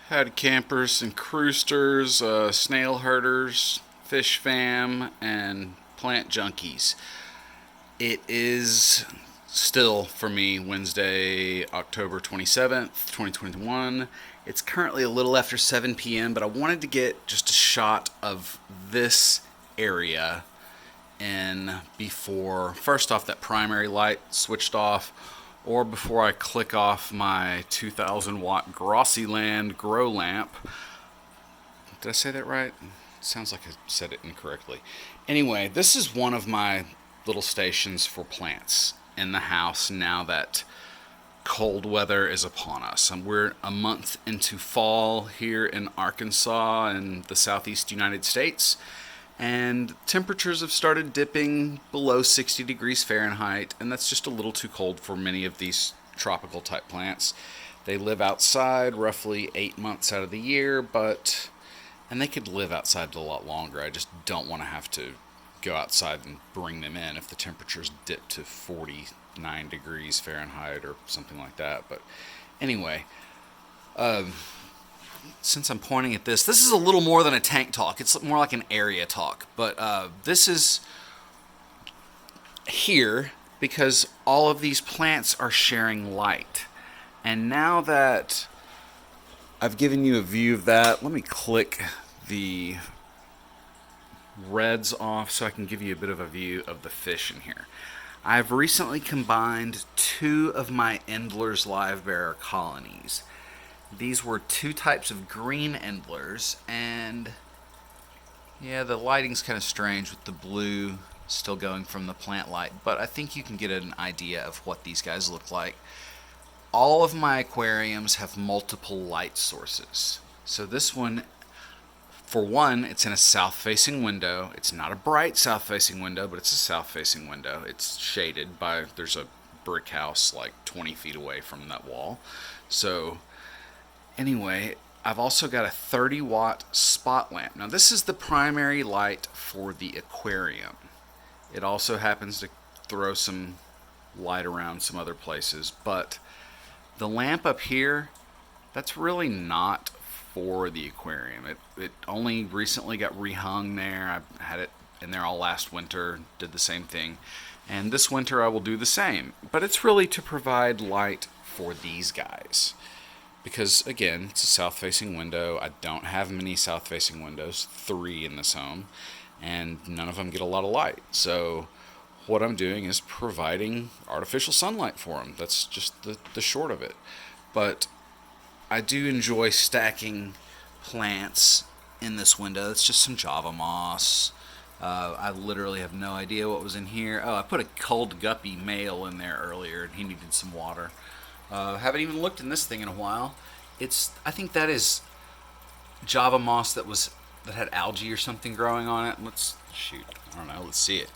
Had campers and cruisters, snail herders, fish fam, and plant junkies. It is still, for me, Wednesday, October 27th, 2021. It's currently a little after 7 p.m., but I wanted to get just a shot of this area in before, first off, that primary light switched off, or before I click off my 2000 watt Grossyland grow lamp. Did I say that right? Sounds like I said it incorrectly. Anyway, this is one of my little stations for plants in the house now that cold weather is upon us. We're a month into fall here in Arkansas in the southeast United States, and temperatures have started dipping below 60 degrees Fahrenheit, and that's just a little too cold for many of these tropical type plants. They live outside roughly 8 months out of the year, and they could live outside a lot longer. I just don't want to have to go outside and bring them in if the temperatures dip to 49 degrees Fahrenheit or something like that. But anyway, since I'm pointing at this is a little more than a tank talk. It's more like an area talk. But this is here because all of these plants are sharing light. And now that I've given you a view of that, let me click the reds off so I can give you a bit of a view of the fish in here. I've recently combined two of my Endler's live bearer colonies. These were two types of green Endlers, and yeah, the lighting's kind of strange with the blue still going from the plant light, but I think you can get an idea of what these guys look like. All of my aquariums have multiple light sources. So this one, for one, it's in a south-facing window. It's not a bright south-facing window, but it's a south-facing window. It's shaded by, there's a brick house like 20 feet away from that wall. So anyway, I've also got a 30 watt spot lamp. Now this is the primary light for the aquarium. It also happens to throw some light around some other places, but the lamp up here, that's really not for the aquarium. It only recently got rehung there. I had it in there all last winter, did the same thing. And this winter I will do the same. But it's really to provide light for these guys. Because again, it's a south-facing window. I don't have many south-facing windows, 3 in this home, and none of them get a lot of light. So what I'm doing is providing artificial sunlight for them. That's just the short of it. But I do enjoy stacking plants in this window. It's just some Java moss. I literally have no idea what was in here. Oh, I put a cold guppy male in there earlier, and he needed some water. Haven't even looked in this thing in a while. I think that is Java moss that had algae or something growing on it. I don't know. Let's see it.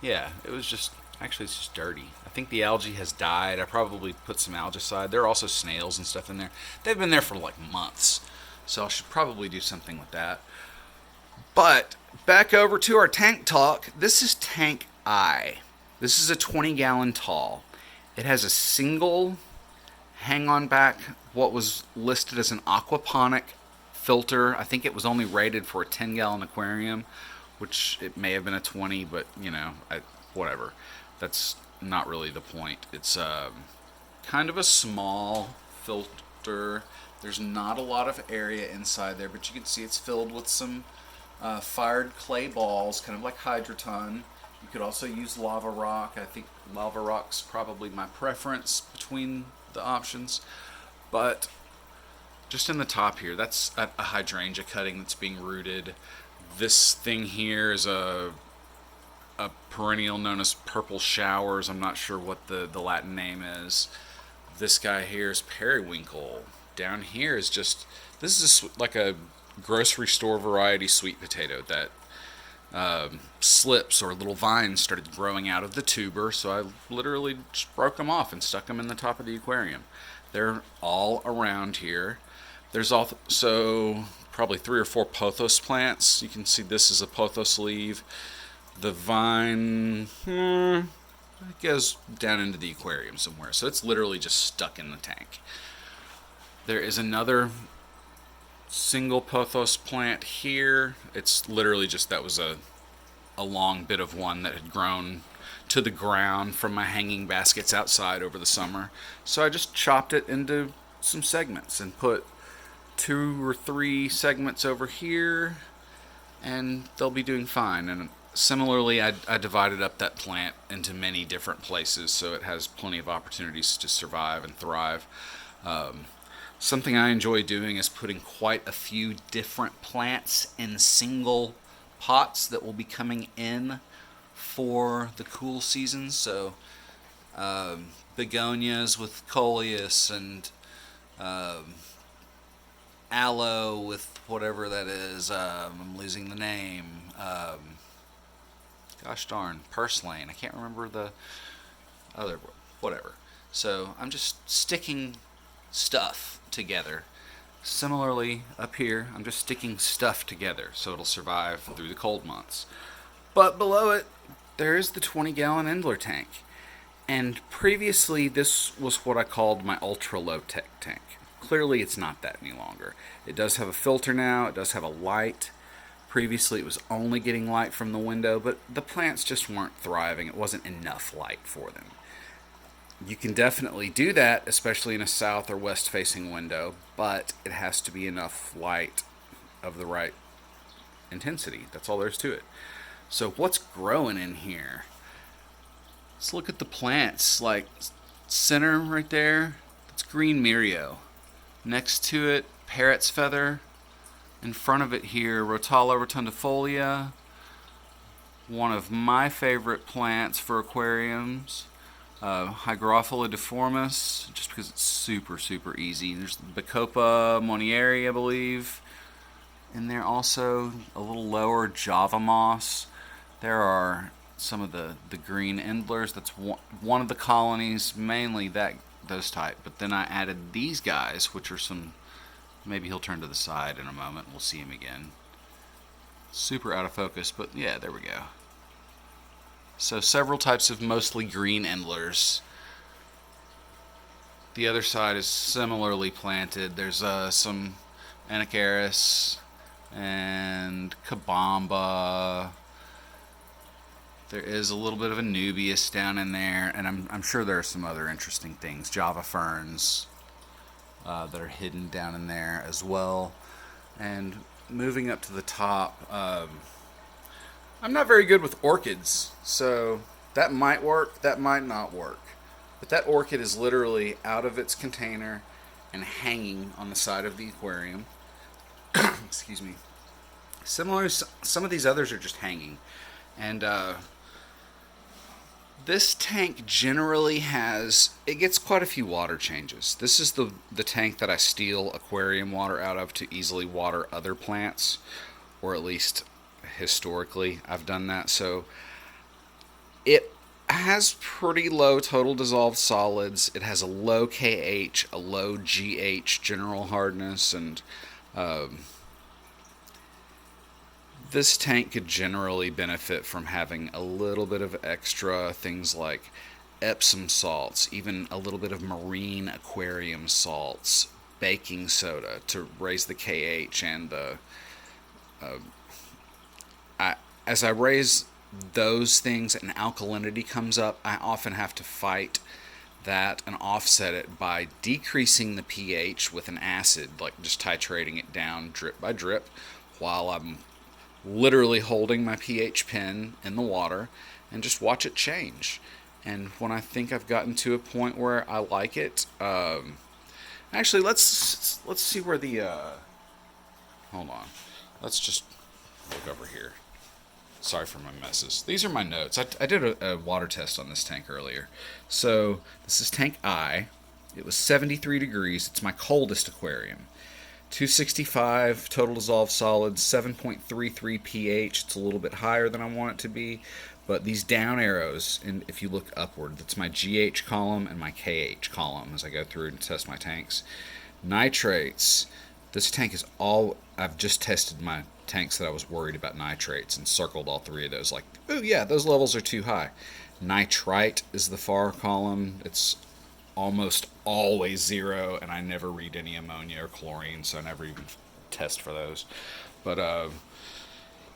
Yeah, it's just dirty. I think the algae has died. I probably put some algicide. There are also snails and stuff in there. They've been there for like months, so I should probably do something with that. But back over to our tank talk. This is Tank I. This is a 20-gallon tall. It has a single hang on back, what was listed as an aquaponic filter. I think it was only rated for a 10-gallon aquarium, which it may have been a 20, but whatever. That's not really the point. It's kind of a small filter. There's not a lot of area inside there, but you can see it's filled with some fired clay balls, kind of like hydroton. You could also use lava rock. I think lava rock's probably my preference between the options. But just in the top here, that's a hydrangea cutting that's being rooted. This thing here is a perennial known as purple showers. I'm not sure what the Latin name is. This guy here is periwinkle. Down here is this is like a grocery store variety sweet potato that slips or little vines started growing out of the tuber, so I literally just broke them off and stuck them in the top of the aquarium. They're all around here. There's also probably 3 or 4 pothos plants. You can see this is a pothos leaf. The vine it goes down into the aquarium somewhere, so it's literally just stuck in the tank. There is another single pothos plant here. It's literally just that was a long bit of one that had grown to the ground from my hanging baskets outside over the summer. So I just chopped it into some segments and put 2 or 3 segments over here, and they'll be doing fine. And similarly, I divided up that plant into many different places so it has plenty of opportunities to survive and thrive. Something I enjoy doing is putting quite a few different plants in single pots that will be coming in for the cool seasons. So begonias with coleus, and aloe with whatever that is. I'm losing the name. Gosh darn, purslane. I can't remember the other whatever. So I'm just sticking stuff together. Similarly, up here, I'm just sticking stuff together so it'll survive through the cold months. But below it, there is the 20-gallon Endler tank. And previously, this was what I called my ultra low-tech tank. Clearly, it's not that any longer. It does have a filter now. It does have a light. Previously, it was only getting light from the window, but the plants just weren't thriving. It wasn't enough light for them. You can definitely do that, especially in a south or west facing window, but it has to be enough light of the right intensity. That's all there is to it. So what's growing in here? Let's look at the plants. Like center right there, it's green Mirio. Next to it, parrot's feather. In front of it here, Rotala rotundifolia, one of my favorite plants for aquariums. Hygrophila Deformis, just because it's super, super easy. There's Bacopa Monieri, I believe. And there also, a little lower, Java Moss. There are some of the green Endlers. That's one of the colonies, mainly those type. But then I added these guys, which are some... Maybe he'll turn to the side in a moment. We'll see him again. Super out of focus, but yeah, there we go. So several types of mostly green Endlers. The other side is similarly planted. There's some Anacharis and Kabamba. There is a little bit of Anubias down in there, and I'm sure there are some other interesting things. Java ferns that are hidden down in there as well. And moving up to the top, I'm not very good with orchids, so that might work, that might not work. But that orchid is literally out of its container and hanging on the side of the aquarium. Excuse me. Similar, some of these others are just hanging. And this tank generally it gets quite a few water changes. This is the tank that I steal aquarium water out of to easily water other plants, or at least historically I've done that. So it has pretty low total dissolved solids. It has a low KH, a low GH general hardness, and this tank could generally benefit from having a little bit of extra things like Epsom salts, even a little bit of marine aquarium salts, baking soda to raise the KH and the... as I raise those things and alkalinity comes up, I often have to fight that and offset it by decreasing the pH with an acid, like just titrating it down drip by drip while I'm literally holding my pH pen in the water and just watch it change. And when I think I've gotten to a point where I like it, actually let's see where the hold on, let's just look over here. Sorry for my messes. These are my notes. I did a water test on this tank earlier. So this is tank I. It was 73 degrees. It's my coldest aquarium. 265 total dissolved solids, 7.33 pH. It's a little bit higher than I want it to be. But these down arrows, and if you look upward, that's my GH column and my KH column as I go through and test my tanks. Nitrates. This tank is all... I've just tested my tanks that I was worried about nitrates and circled all three of those like, oh yeah, those levels are too high. Nitrite is the far column. It's almost always 0, and I never read any ammonia or chlorine, so I never even test for those. But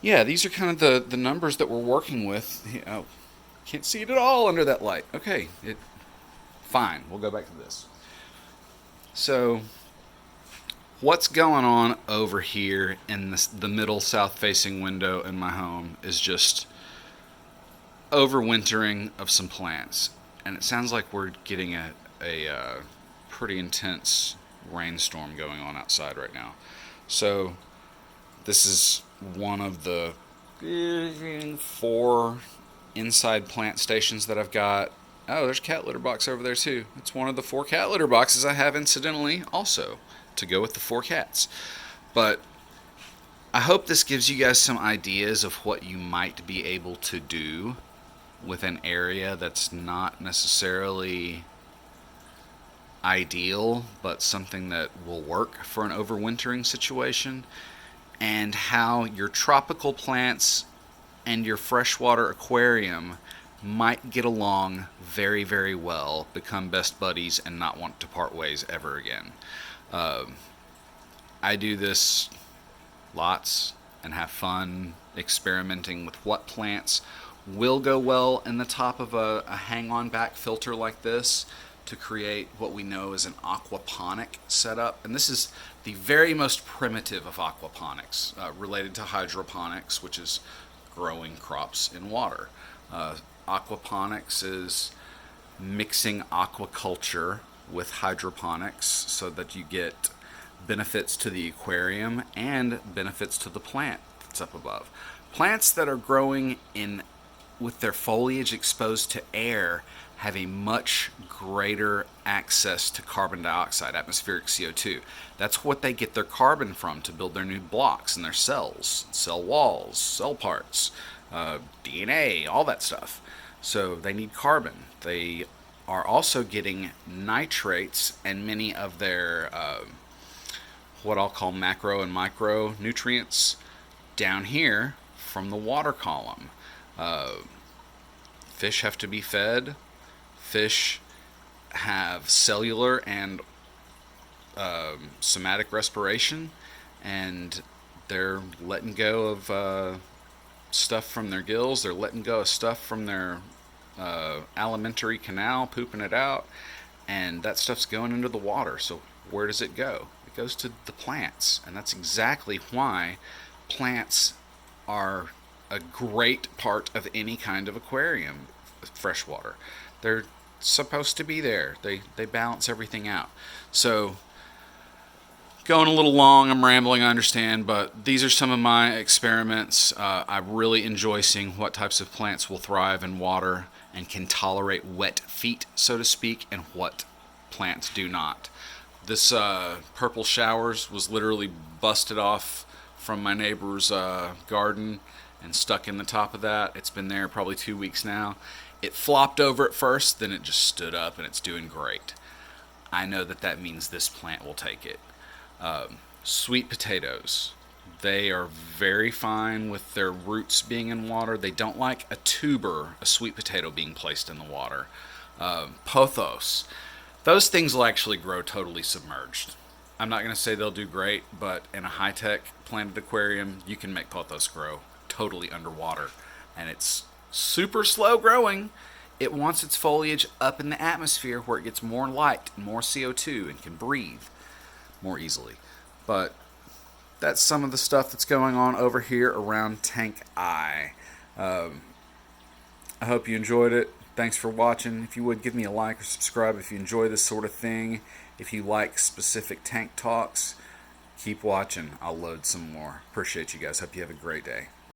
yeah, these are kind of the numbers that we're working with. Oh, can't see it at all under that light. Okay, fine. We'll go back to this. So, what's going on over here in the middle south-facing window in my home is just overwintering of some plants. And it sounds like we're getting a pretty intense rainstorm going on outside right now. So, this is one of the 4 inside plant stations that I've got. Oh, there's a cat litter box over there too. It's one of the 4 cat litter boxes I have incidentally also to go with the 4 cats. But I hope this gives you guys some ideas of what you might be able to do with an area that's not necessarily ideal, but something that will work for an overwintering situation, and how your tropical plants and your freshwater aquarium might get along very, very well, become best buddies, and not want to part ways ever again. I do this lots and have fun experimenting with what plants will go well in the top of a hang-on back filter like this to create what we know as an aquaponic setup. And this is the very most primitive of aquaponics, related to hydroponics, which is growing crops in water. Aquaponics is mixing aquaculture with hydroponics so that you get benefits to the aquarium and benefits to the plant that's up above. Plants that are growing in with their foliage exposed to air have a much greater access to carbon dioxide, atmospheric CO2. That's what they get their carbon from to build their new blocks in their cells, cell walls, cell parts, DNA, all that stuff. So they need carbon. They are also getting nitrates and many of their what I'll call macro and micro nutrients down here from the water column. Fish have to be fed. Fish have cellular and somatic respiration, and they're letting go of stuff from their gills. They're letting go of stuff from their alimentary canal, pooping it out, and that stuff's going into the water. So where does it go? It goes to the plants, and that's exactly why plants are a great part of any kind of aquarium, freshwater. They're supposed to be there. They balance everything out. So, going a little long, I'm rambling, I understand, but these are some of my experiments. I really enjoy seeing what types of plants will thrive in water and can tolerate wet feet, so to speak, and what plants do not. This purple showers was literally busted off from my neighbor's garden and stuck in the top of that. It's been there probably 2 weeks now. It flopped over at first, then it just stood up, and it's doing great. I know that means this plant will take it. Sweet potatoes. They are very fine with their roots being in water. They don't like a tuber, a sweet potato, being placed in the water. Pothos. Those things will actually grow totally submerged. I'm not going to say they'll do great, but in a high-tech planted aquarium, you can make pothos grow totally underwater. And it's super slow growing. It wants its foliage up in the atmosphere where it gets more light and more CO2 and can breathe more easily. But that's some of the stuff that's going on over here around Tank I. I hope you enjoyed it. Thanks for watching. If you would, give me a like or subscribe if you enjoy this sort of thing. If you like specific tank talks, keep watching. I'll load some more. Appreciate you guys. Hope you have a great day.